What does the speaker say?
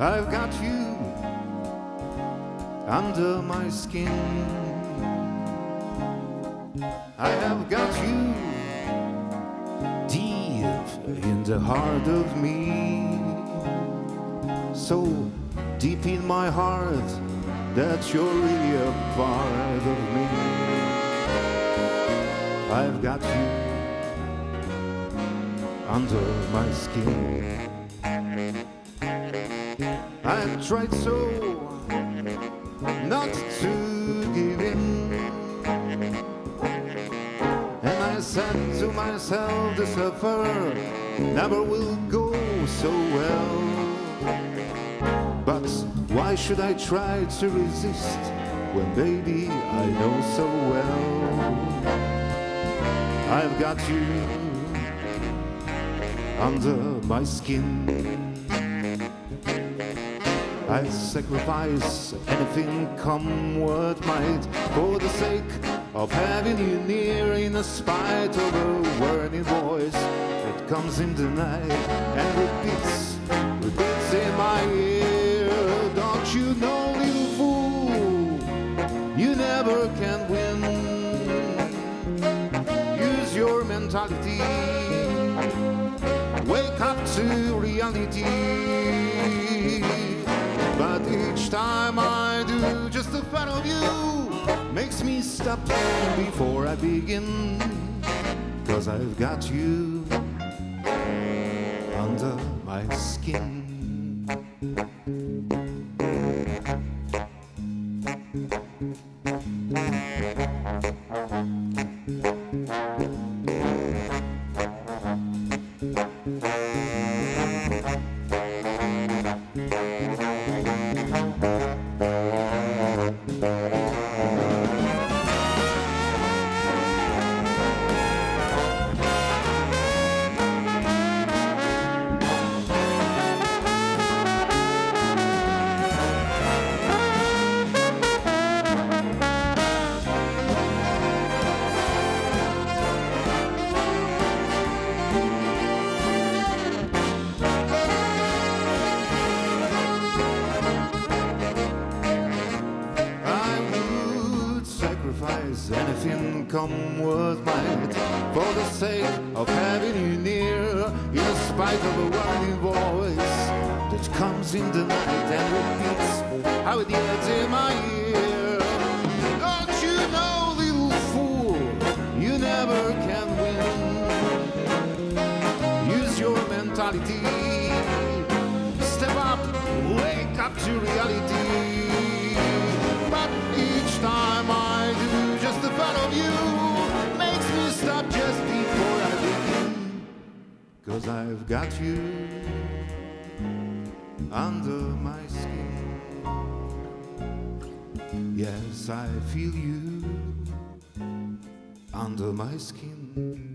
I've got you under my skin. I have got you deep in the heart of me, so deep in my heart that you're really a part of me. I've got you under my skin. I've tried so not to give in, and I said to myself, this affair never will go so well. But why should I try to resist when, baby, I know so well I've got you under my skin. I'd sacrifice anything, come what might, for the sake of having you near, in spite of a warning voice that comes in the night and repeats in my ear. Don't you know, little fool, you never can win. Use your mentality, wake up to reality. But each time I do, just the thought of you makes me stop before I begin. 'Cause I've got you under my skin. Anything come what might, for the sake of having you near, in spite of a warning voice that comes in the night and repeats how it gets in my ear. Don't you know, little fool, you never can win. Use your mentality, step up, wake up to reality. But each time I do, just the thought of you makes me stop just before I begin. 'Cause I've got you under my skin. Yes, I feel you under my skin.